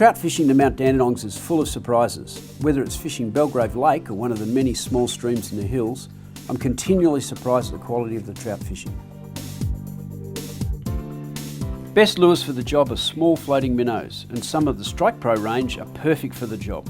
Trout fishing the Mount Dandenongs is full of surprises. Whether it's fishing Belgrave Lake or one of the many small streams in the hills, I'm continually surprised at the quality of the trout fishing. Best lures for the job are small floating minnows, and some of the Strike Pro range are perfect for the job.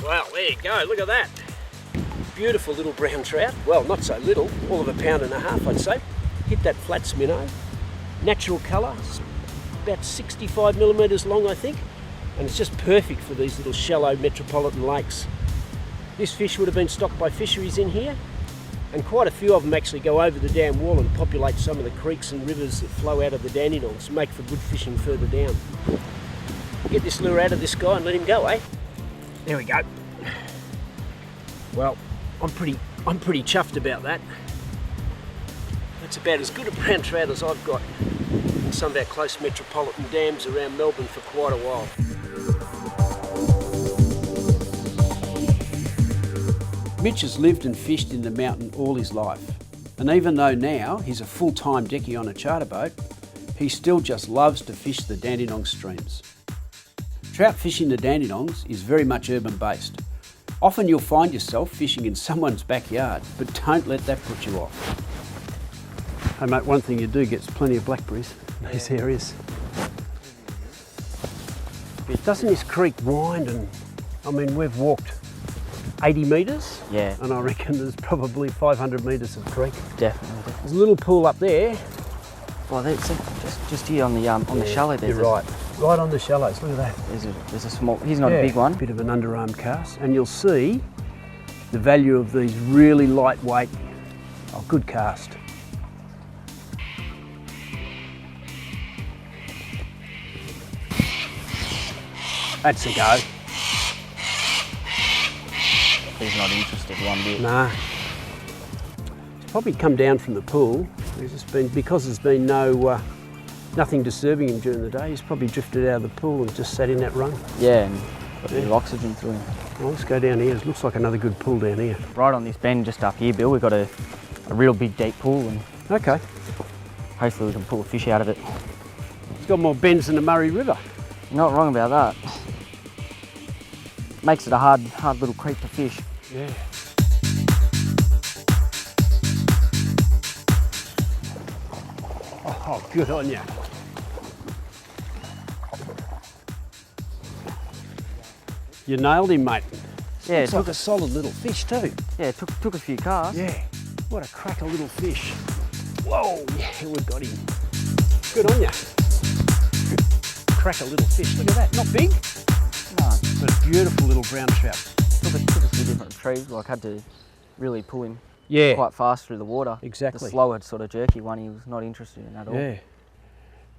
Well, there you go, look at that. Beautiful little brown trout. Well, not so little, all of 1.5 pounds, I'd say. Hit that flats minnow. Natural colour, about 65 millimetres long, I think. And it's just perfect for these little shallow metropolitan lakes. This fish would have been stocked by fisheries in here, and quite a few of them actually go over the dam wall and populate some of the creeks and rivers that flow out of the Dandenongs, make for good fishing further down. Get this lure out of this guy and let him go, eh? There we go. Well, I'm pretty chuffed about that. That's about as good a brown trout as I've got in some of our close metropolitan dams around Melbourne for quite a while. Mitch has lived and fished in the mountain all his life, and even though now he's a full-time deckie on a charter boat, he still just loves to fish the Dandenong streams. Trout fishing the Dandenongs is very much urban based. Often you'll find yourself fishing in someone's backyard, but don't let that put you off. Hey mate, one thing you do get is plenty of blackberries in these areas. Doesn't this creek wind? And I mean, we've walked 80 metres, yeah, and I reckon there's probably 500 metres of creek. Definitely. There's a little pool up there. Well, that's just here on the shallow there. You're right. Right on the shallows, look at that. There's a small, he's not a big one. Bit of an underarm cast, and you'll see the value of these really lightweight, good cast. That's a go. He's not interested one bit. Nah. He's probably come down from the pool. He's just been, because there's been nothing disturbing him during the day, he's probably drifted out of the pool and just sat in that run. Yeah, and got a bit of oxygen through him. Well, let's go down here. It looks like another good pool down here. Right on this bend just up here, Bill, we've got a real big deep pool, and okay, hopefully we can pull a fish out of it. It's got more bends than the Murray River. You're not wrong about that. Makes it a hard little creek to fish. Yeah. Oh, good on you. You nailed him, mate. Yeah, it's like a solid little fish too. Yeah, took a few casts. Yeah, what a cracker little fish. Whoa, yeah, we got him. Good on you. Cracker little fish, look at that. Not big? No. But a beautiful little brown trout. Took a few different retrieves, like had to really pull him quite fast through the water. Exactly. The slower sort of jerky one he was not interested in at all. Yeah.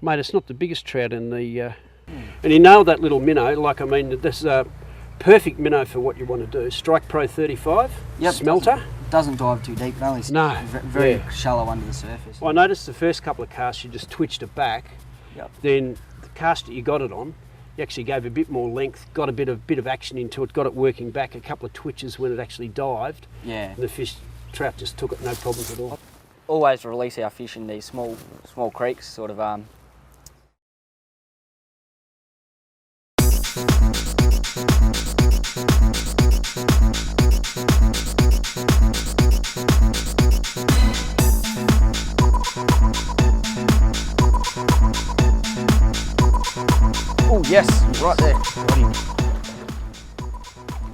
Mate, it's not the biggest trout in the... And he nailed that little minnow. Like, I mean, this is a perfect minnow for what you want to do. Strike Pro 35, smelter. Doesn't dive too deep, no. It's very shallow under the surface. Well, I noticed the first couple of casts you just twitched it back. Yep. Then the cast that you got it on, you actually gave a bit more length, got a bit of action into it, got it working back, a couple of twitches when it actually dived. Yeah. And the trout just took it, no problems at all. Always release our fish in these small creeks, sort of. Oh yes, right there. Got him.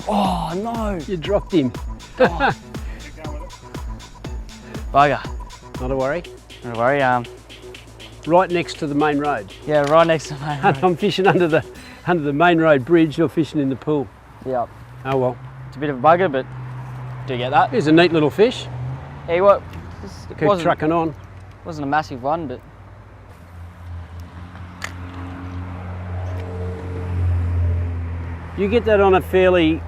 Oh no! You dropped him. Oh. Bugger. Not a worry. Not a worry. Right next to the main road. Yeah, right next to the main road. I'm fishing under the under the main road bridge, you're fishing in the pool. Yep. Oh well. It's a bit of a bugger, but do get that. Here's a neat little fish. Hey, what? Keep trucking on. Wasn't a massive one, but You get that on a fairly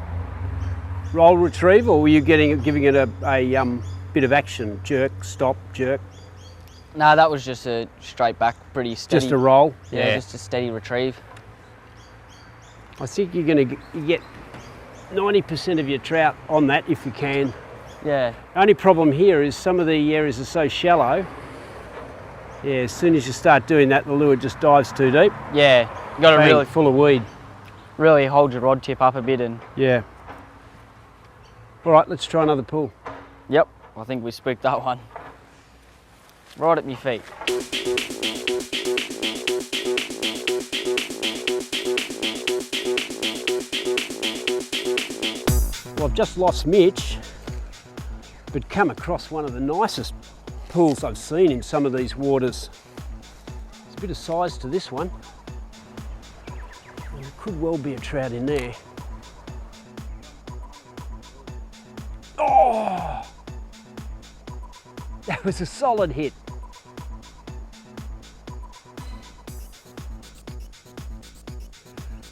roll retrieve, or were you giving it a bit of action? Jerk, stop, jerk? no, that was just a straight back, pretty steady. Just a roll? Yeah, just a steady retrieve. I think you're going to get 90% of your trout on that if you can. Yeah. Only problem here is some of the areas are so shallow. Yeah, as soon as you start doing that, the lure just dives too deep. Yeah, you got to really full of weed. Really hold your rod tip up a bit and. Yeah. All right, let's try another pull. Yep, I think we spooked that one. Right at my feet. Well, I've just lost Mitch, but come across one of the nicest pools I've seen in some of these waters. There's a bit of size to this one. There could well be a trout in there. Oh! That was a solid hit.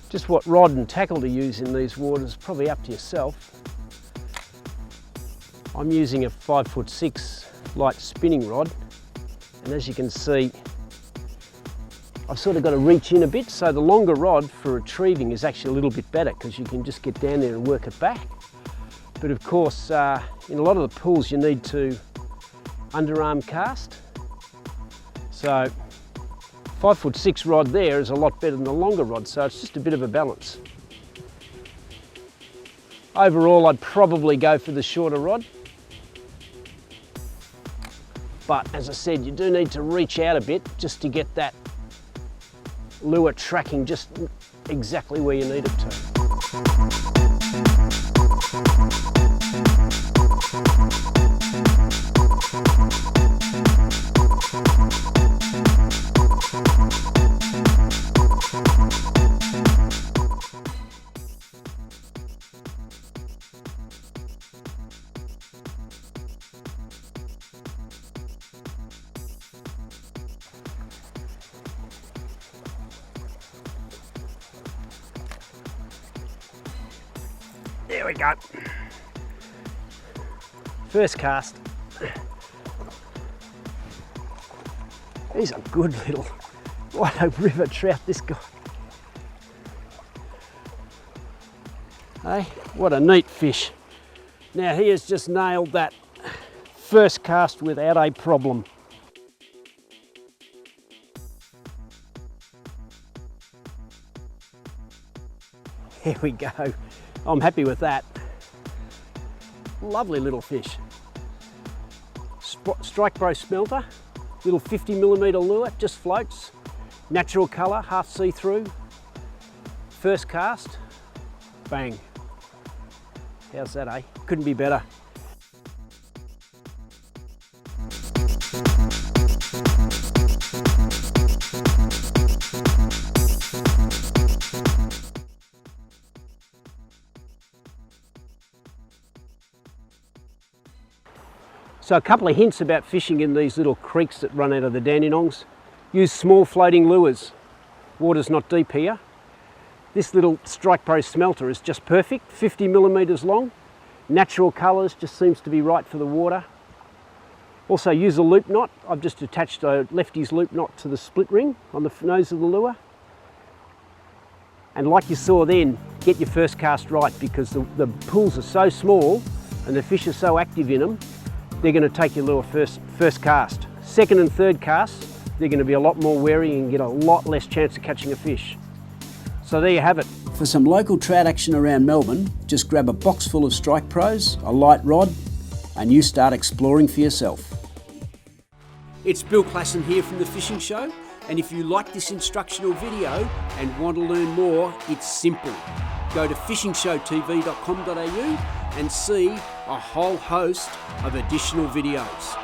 Just what rod and tackle to use in these waters, probably up to yourself. I'm using a 5'6" light spinning rod, and as you can see, I've sort of got to reach in a bit, so the longer rod for retrieving is actually a little bit better because you can just get down there and work it back. But of course, in a lot of the pools you need to underarm cast. So 5'6" rod there is a lot better than the longer rod, so it's just a bit of a balance. Overall, I'd probably go for the shorter rod. But as I said, you do need to reach out a bit just to get that lure tracking just exactly where you need it to. There we go. First cast. He's a good little, what a river trout this guy. Hey, what a neat fish. Now he has just nailed that first cast without a problem. There we go. I'm happy with that. Lovely little fish. Strike Pro smelter, little 50mm lure, just floats. Natural colour, half see-through. First cast, bang. How's that, eh? Couldn't be better. So a couple of hints about fishing in these little creeks that run out of the Dandenongs. Use small floating lures. Water's not deep here. This little Strike Pro smelter is just perfect, 50mm long. Natural colours, just seems to be right for the water. Also use a loop knot. I've just attached a lefty's loop knot to the split ring on the nose of the lure. And like you saw then, get your first cast right because the pools are so small and the fish are so active in them, they're going to take your lure first cast. Second and third casts, they're going to be a lot more wary and get a lot less chance of catching a fish. So there you have it. For some local trout action around Melbourne, just grab a box full of Strike Pros, a light rod, and you start exploring for yourself. It's Bill Classon here from The Fishing Show, and if you like this instructional video and want to learn more, it's simple. Go to fishingshowtv.com.au and see a whole host of additional videos.